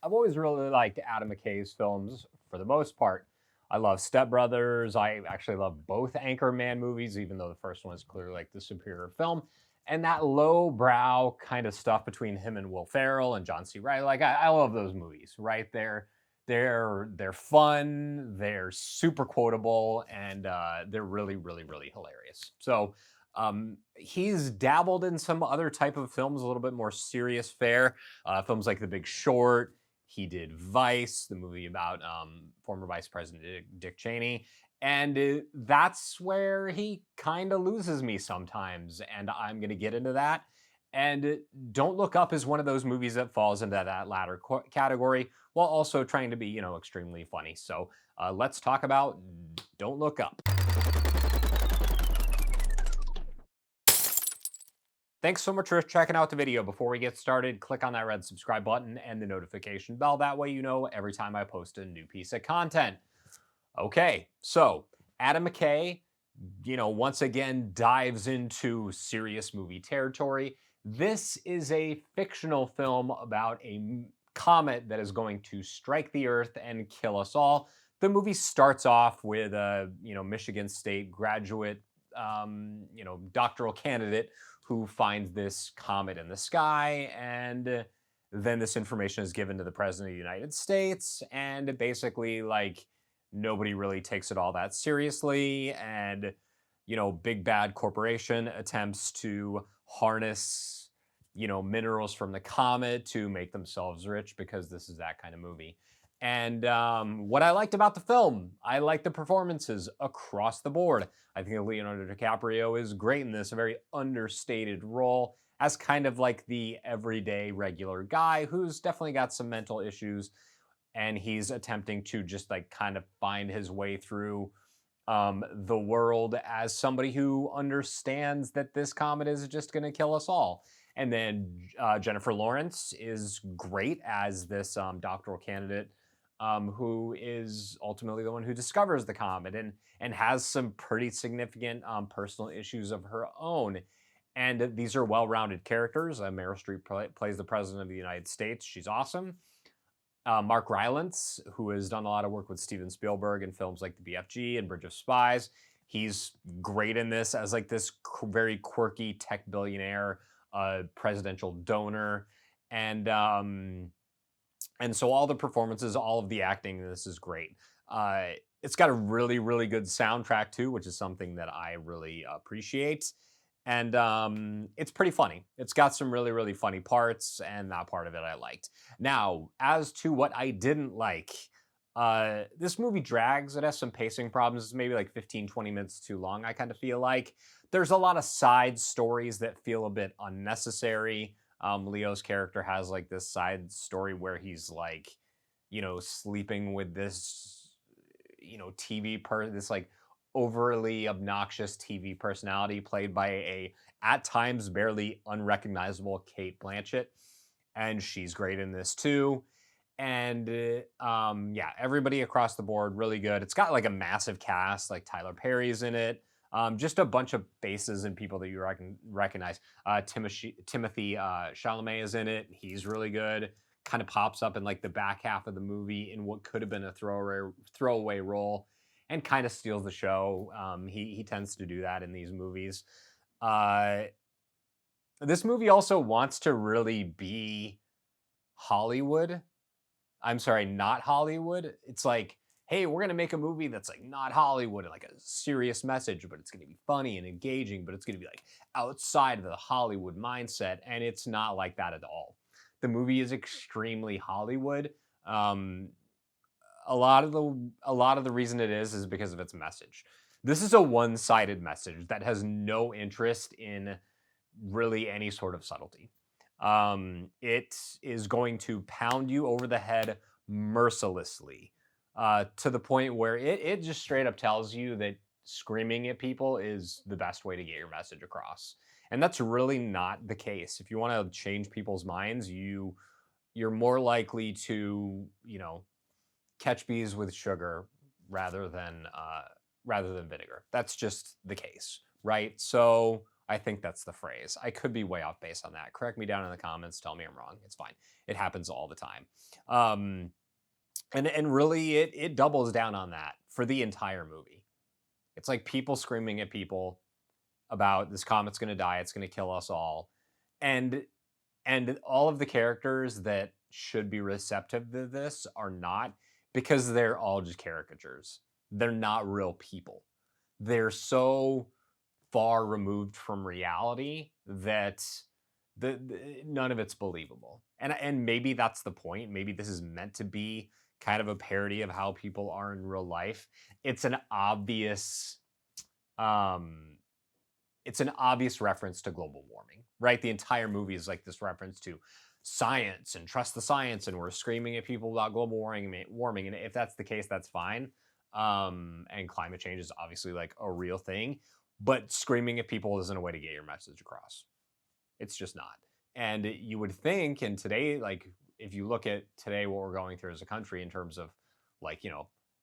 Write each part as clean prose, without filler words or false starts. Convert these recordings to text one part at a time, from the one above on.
I've always really liked Adam McKay's films for the most part. I love Step Brothers. I actually love both Anchorman movies, even though the first one is clearly like the superior film. And that low-brow kind of stuff between him and Will Ferrell and John C. Reilly, like I love those movies, right? They're fun, they're super quotable, and they're really, really, really hilarious. So he's dabbled in some other type of films, a little bit more serious fare. Films like The Big Short. He did Vice, the movie about former Vice President Dick Cheney. And that's where he kind of loses me sometimes. And I'm going to get into that. And Don't Look Up is one of those movies that falls into that latter category while also trying to be, extremely funny. So let's talk about Don't Look Up. Thanks so much for checking out the video. Before we get started, click on that red subscribe button and the notification bell. That way you know every time I post a new piece of content. Okay, so Adam McKay, once again dives into serious movie territory. This is a fictional film about a comet that is going to strike the Earth and kill us all. The movie starts off with a, Michigan State graduate, doctoral candidate who finds this comet in the sky, and then this information is given to the president of the United States, and basically, like, nobody really takes it all that seriously, and big bad corporation attempts to harness minerals from the comet to make themselves rich, because this is that kind of movie. And what I liked about the film, I liked the performances across the board. I think Leonardo Dicaprio is great in this, a very understated role as kind of like the everyday regular guy who's definitely got some mental issues, and he's attempting to just like kind of find his way through the world as somebody who understands that this comet is just going to kill us all. And then Jennifer Lawrence is great as this doctoral candidate who is ultimately the one who discovers the comet, and has some pretty significant personal issues of her own. And these are well-rounded characters. Meryl Streep plays the president of the United States. She's awesome. Mark Rylance, who has done a lot of work with Steven Spielberg in films like The BFG and Bridge of Spies. He's great in this as like this very quirky tech billionaire, presidential donor, and so all the performances, all of the acting in this is great. It's got a really, really good soundtrack too, which is something that I really appreciate. And it's pretty funny. It's got some really, really funny parts, and that part of it I liked. Now, as to what I didn't like, this movie drags. It has some pacing problems. It's maybe like 15, 20 minutes too long, I kind of feel like. There's a lot of side stories that feel a bit unnecessary. Leo's character has like this side story where he's like, sleeping with this, this like overly obnoxious TV personality played by a at times barely unrecognizable Cate Blanchett, and she's great in this too. And yeah, everybody across the board really good. It's got like a massive cast, like Tyler Perry's in it. Just a bunch of faces and people that you recognize. Timothee Chalamet is in it. He's really good. Kind of pops up in like the back half of the movie in what could have been a throwaway role, and kind of steals the show. He tends to do that in these movies. Uh, this movie also wants to really be Hollywood. I'm sorry, not Hollywood. It's like, hey, we're gonna make a movie that's like not Hollywood and like a serious message, but it's gonna be funny and engaging, but it's gonna be like outside of the Hollywood mindset, and it's not like that at all. The movie is extremely Hollywood. Um, a lot of the reason it is because of its message. This is a one-sided message that has no interest in really any sort of subtlety. It is going to pound you over the head mercilessly, to the point where it just straight up tells you that screaming at people is the best way to get your message across. And that's really not the case. If you want to change people's minds, you're more likely to, catch bees with sugar rather than vinegar. That's just the case, right? So I think that's the phrase. I could be way off base on that. Correct me down in the comments. Tell me I'm wrong. It's fine. It happens all the time. And really, it doubles down on that for the entire movie. It's like people screaming at people about this comet's going to die. It's going to kill us all, and all of the characters that should be receptive to this are not, because they're all just caricatures. They're not real people. They're so far removed from reality that none of it's believable. And maybe that's the point. Maybe this is meant to be kind of a parody of how people are in real life. It's an obvious reference to global warming, right? The entire movie is like this reference to science and trust the science, and we're screaming at people about global warming. And if that's the case, that's fine. And climate change is obviously like a real thing, but screaming at people isn't a way to get your message across. It's just not. And you would think, and today, like if you look at today, what we're going through as a country in terms of like,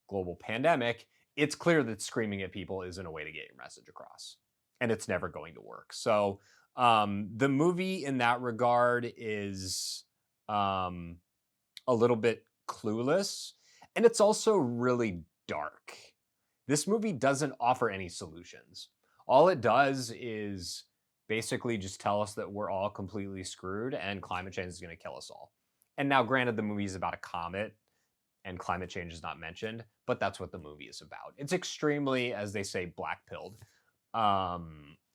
global pandemic, it's clear that screaming at people isn't a way to get your message across. And it's never going to work. So the movie in that regard is a little bit clueless. And it's also really dark. This movie doesn't offer any solutions. All it does is basically just tell us that we're all completely screwed and climate change is going to kill us all. And now, granted, the movie is about a comet and climate change is not mentioned, but that's what the movie is about. It's extremely, as they say, black-pilled.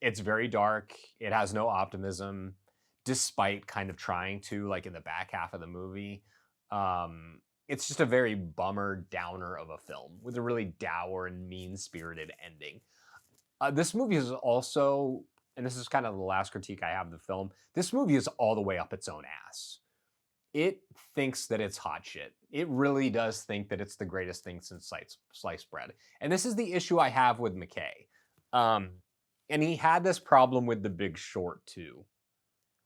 It's very dark. It has no optimism, despite kind of trying to, like in the back half of the movie. It's just a very bummer downer of a film with a really dour and mean-spirited ending. This movie is also, and this is kind of the last critique I have of the film, this movie is all the way up its own ass. It thinks that it's hot shit. It really does think that it's the greatest thing since sliced bread. And this is the issue I have with McKay. And he had this problem with The Big Short too,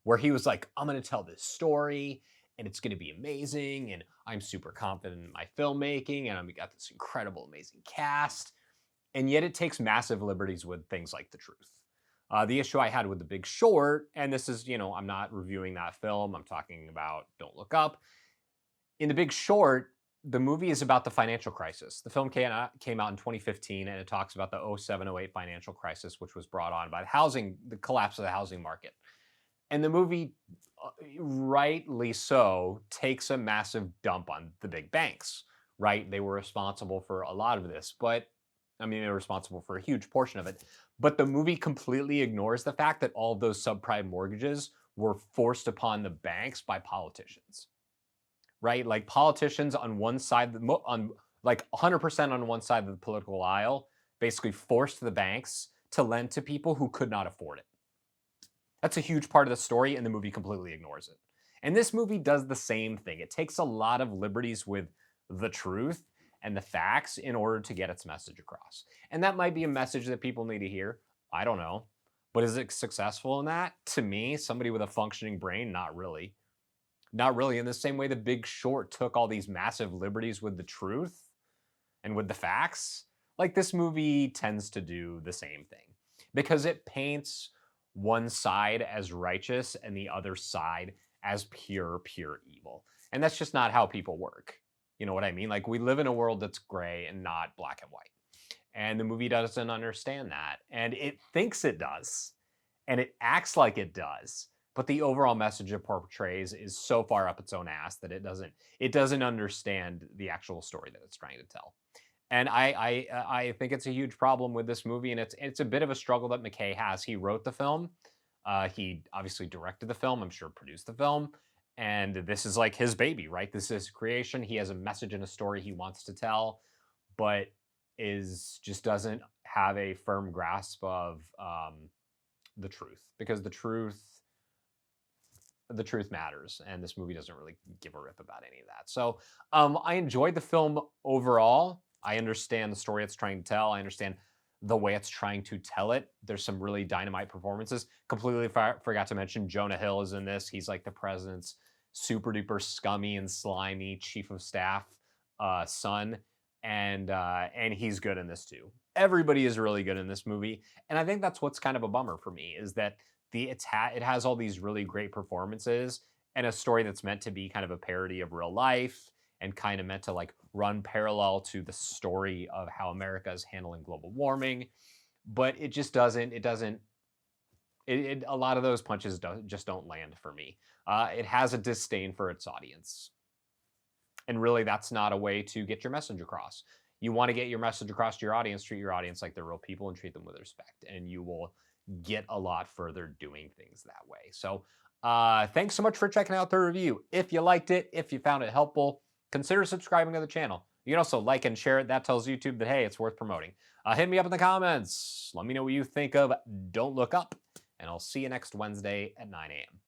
where he was like, I'm going to tell this story and it's going to be amazing. And I'm super confident in my filmmaking and I've got this incredible, amazing cast. And yet it takes massive liberties with things like the truth. The issue I had with The Big Short, and this is, I'm not reviewing that film. I'm talking about Don't Look Up. In The Big Short, the movie is about the financial crisis. The film came out in 2015, and it talks about the 07-08 financial crisis, which was brought on by the collapse of the housing market. And the movie, rightly so, takes a massive dump on the big banks, right? They were responsible for a lot of this, but they're responsible for a huge portion of it. But the movie completely ignores the fact that all of those subprime mortgages were forced upon the banks by politicians, right? Like politicians on one side, on like 100% on one side of the political aisle, basically forced the banks to lend to people who could not afford it. That's a huge part of the story, and the movie completely ignores it. And this movie does the same thing. It takes a lot of liberties with the truth and the facts in order to get its message across. And that might be a message that people need to hear. I don't know. But is it successful in that? To me, somebody with a functioning brain, not really. Not really. In the same way The Big Short took all these massive liberties with the truth and with the facts, like this movie tends to do the same thing. Because it paints one side as righteous and the other side as pure evil. And that's just not how people work. You know what I mean? Like, we live in a world that's gray and not black and white. And the movie doesn't understand that. And it thinks it does. And it acts like it does. But the overall message it portrays is so far up its own ass that it doesn't understand the actual story that it's trying to tell. And I think it's a huge problem with this movie. And it's a bit of a struggle that McKay has. He wrote the film. He obviously directed the film. I'm sure produced the film. And this is like his baby, right? This is his creation. He has a message and a story he wants to tell, but just doesn't have a firm grasp of the truth, because the truth matters, and this movie doesn't really give a rip about any of that. So I enjoyed the film overall. I understand the story it's trying to tell. I understand the way it's trying to tell it. There's some really dynamite performances. Completely forgot to mention Jonah Hill is in this. He's like the president's super duper scummy and slimy chief of staff son, and he's good in this too. Everybody is really good in this movie, and I think that's what's kind of a bummer for me is that it has all these really great performances and a story that's meant to be kind of a parody of real life and kind of meant to like run parallel to the story of how America is handling global warming, but it just doesn't. It doesn't. A lot of those punches just don't land for me. It has a disdain for its audience. And really, that's not a way to get your message across. You want to get your message across to your audience, treat your audience like they're real people and treat them with respect. And you will get a lot further doing things that way. So thanks so much for checking out the review. If you liked it, if you found it helpful, consider subscribing to the channel. You can also like and share it. That tells YouTube that, hey, it's worth promoting. Hit me up in the comments. Let me know what you think of Don't Look Up. And I'll see you next Wednesday at 9 a.m.